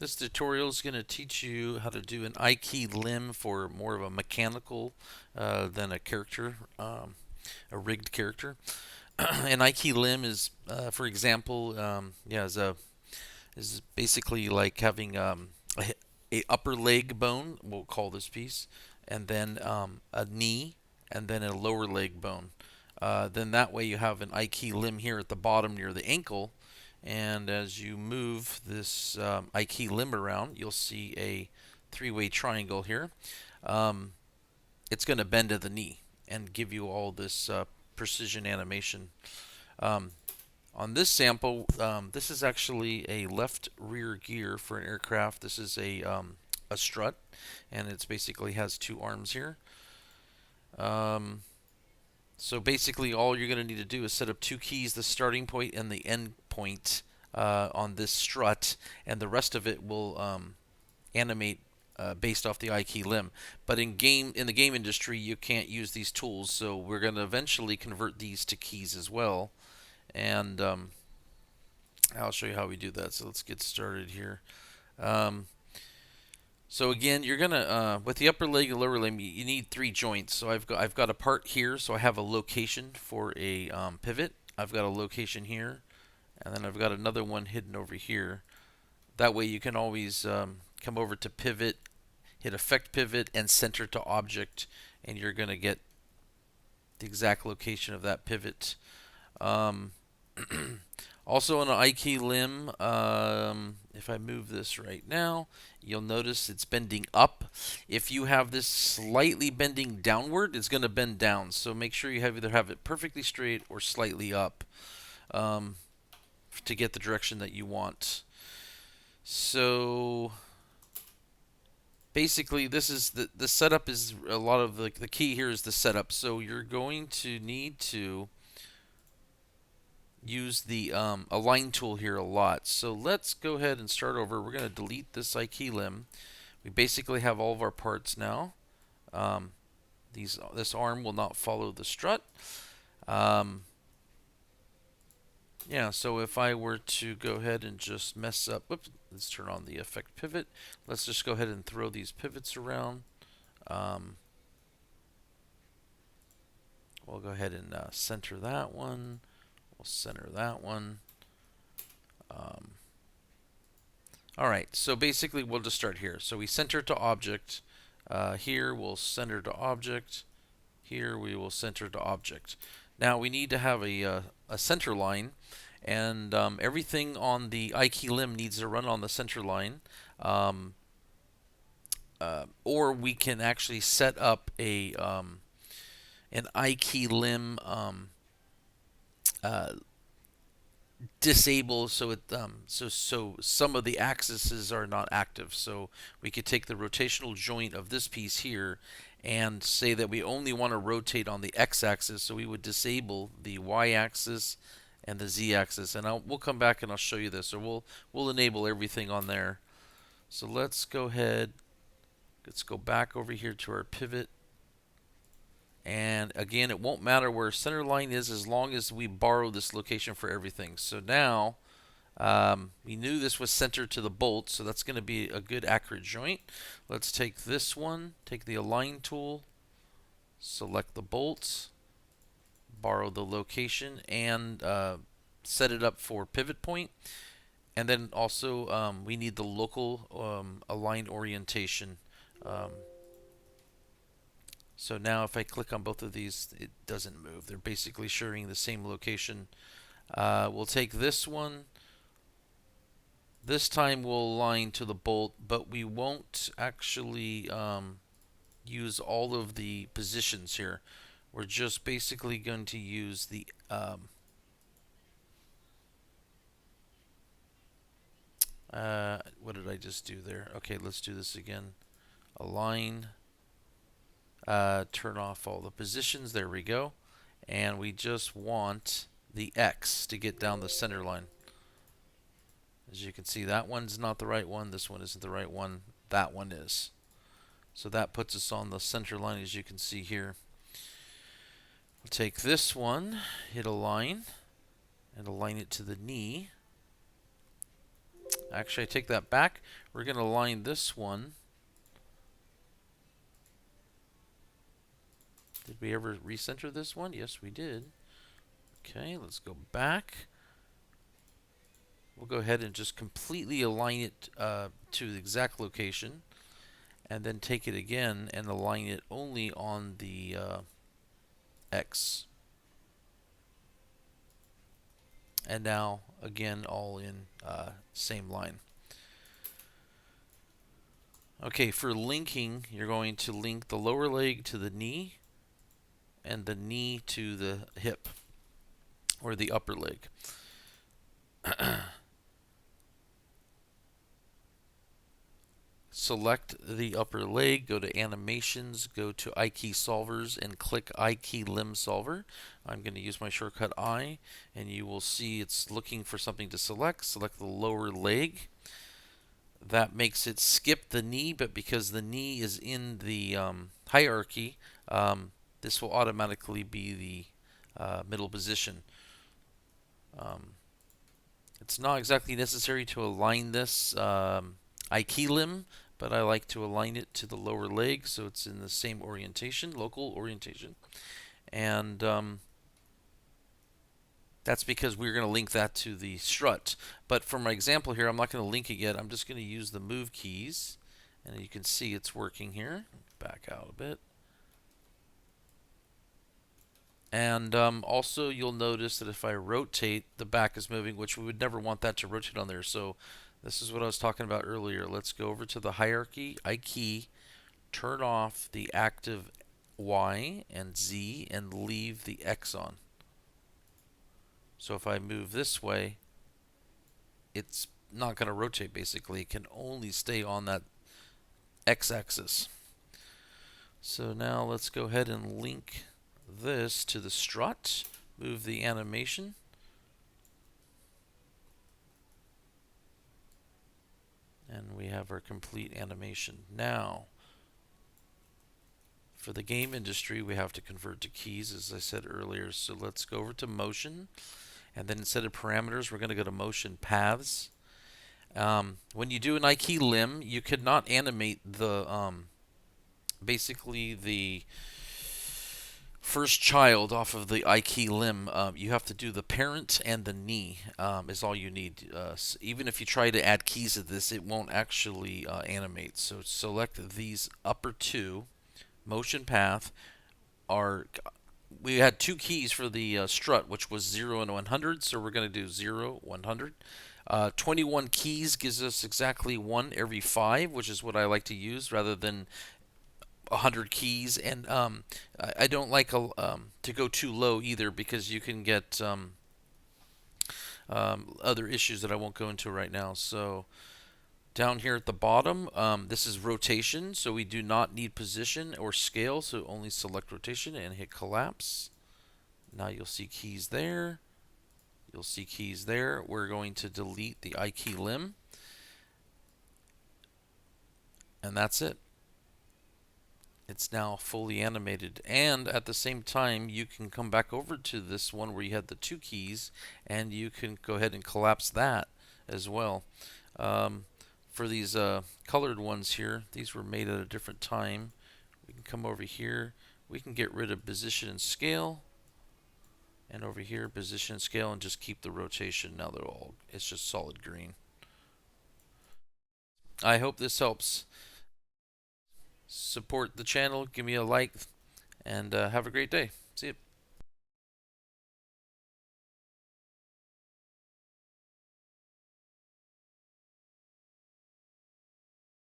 This tutorial is going to teach you how to do an I key limb for more of a mechanical than a character, a rigged character. An I key limb is, for example, is basically like having a upper leg bone. We'll call this piece, and then a knee, and then a lower leg bone. Then that way you have an I key limb here at the bottom near the ankle, and as you move this I key limb around, you'll see a three-way triangle here. Um, it's going to bend to the knee and give you all this precision animation. Um, on this sample, this is actually a left rear gear for an aircraft. This is a strut, and it's basically has two arms here. Um, so basically, all you're going to need to do is set up two keys, the starting point and the end point on this strut, and the rest of it will animate based off the I key limb. But in the game industry, you can't use these tools, so we're going to eventually convert these to keys as well. And I'll show you how we do that. So let's get started here. Um, so again, you're gonna with the upper leg and lower leg, you need three joints. So I've got a part here, so I have a location for a pivot. I've got a location here, and then I've got another one hidden over here. That way you can always come over to pivot, hit effect pivot, and center to object, and you're gonna get the exact location of that pivot. Um, Also on an I key limb, if I move this right now, you'll notice it's bending up. If you have this slightly bending downward, it's going to bend down. So make sure you either have it perfectly straight or slightly up um, to get the direction that you want. So basically, this is the setup is a lot of the key here is the setup. So you're going to need to use the align tool here a lot. So let's go ahead and start over. We're going to delete this I key limb. We basically have all of our parts now. Um, this arm will not follow the strut. Um, yeah, so if I were to go ahead and just mess up, whoops, let's turn on the effect pivot. Let's just go ahead and throw these pivots around. Um, we'll go ahead and center that one. We'll center that one. Um, All right, so basically we'll just start here. So we center to object. Here we'll center to object. Here we will center to object. Now we need to have a center line, and everything on the I key limb needs to run on the center line. Or we can actually set up an I key limb uh, disable so so some of the axes are not active. So we could take the rotational joint of this piece here and say that we only want to rotate on the x-axis, so we would disable the y-axis and the z-axis, and we'll come back and I'll show you this, or we'll enable everything on there. So let's go ahead, let's go back over here to our pivot. And again, it won't matter where center line is as long as we borrow this location for everything. So now we knew this was centered to the bolt, so that's going to be a good accurate joint. Let's take this one, take the align tool, select the bolts, borrow the location, and set it up for pivot point. And then also we need the local align orientation. Um, So now if I click on both of these, it doesn't move. They're basically sharing the same location. We'll take this one. This time we'll align to the bolt, but we won't actually use all of the positions here. We're just basically going to use the what did I just do there? Okay, let's do this again. Align. Turn off all the positions. There we go. And we just want the X to get down the center line. As you can see, that one's not the right one. This one isn't the right one. That one is. So that puts us on the center line, as you can see here. We'll take this one, hit align, and align it to the knee. Actually, I take that back. We're going to align this one. Did we ever recenter this one? Yes, we did. Okay, let's go back. We'll go ahead and just completely align it to the exact location, and then take it again and align it only on the X. And now, again, all in same line. Okay, for linking, you're going to link the lower leg to the knee and the knee to the hip or the upper leg. Select the upper leg, go to animations, go to iKey solvers, and click iKey limb solver. I'm going to use my shortcut I, and you will see it's looking for something to select. Select the lower leg. That makes it skip the knee, but because the knee is in the hierarchy, this will automatically be the middle position. It's not exactly necessary to align this iKey limb, but I like to align it to the lower leg so it's in the same orientation, local orientation. And that's because we're going to link that to the strut. But for my example here, I'm not going to link it yet. I'm just going to use the move keys. And you can see it's working here. Back out a bit. And also you'll notice that if I rotate, the back is moving, which we would never want that to rotate on there. So this is what I was talking about earlier. Let's go over to the hierarchy, iKey, turn off the active Y and Z, and leave the X on. So if I move this way, it's not going to rotate basically. It can only stay on that X-axis. So now let's go ahead and link this to the strut, move the animation, and we have our complete animation. Now, for the game industry, we have to convert to keys, as I said earlier. So let's go over to motion, and then instead of parameters, we're going to go to motion paths. When you do an iKey limb, you could not animate the basically the first child off of the iKey limb. You have to do the parent and the knee is all you need. Even if you try to add keys to this, it won't actually animate. So select these upper two. Motion path are, we had two keys for the strut, which was 0 and 100, so we're going to do 0, 100. 21 keys gives us exactly 1 every 5, which is what I like to use rather than 100 keys. And I don't like to go too low either, because you can get other issues that I won't go into right now. So down here at the bottom, this is rotation, so we do not need position or scale, so only select rotation and hit collapse. Now you'll see keys there. You'll see keys there. We're going to delete the iKey limb. And that's it. It's now fully animated. And at the same time, you can come back over to this one where you had the two keys, and you can go ahead and collapse that as well. For these colored ones here, these were made at a different time. We can come over here. We can get rid of position and scale. And over here, position and scale, and just keep the rotation. Now they're all, it's just solid green. I hope this helps. Support the channel, give me a like, and have a great day.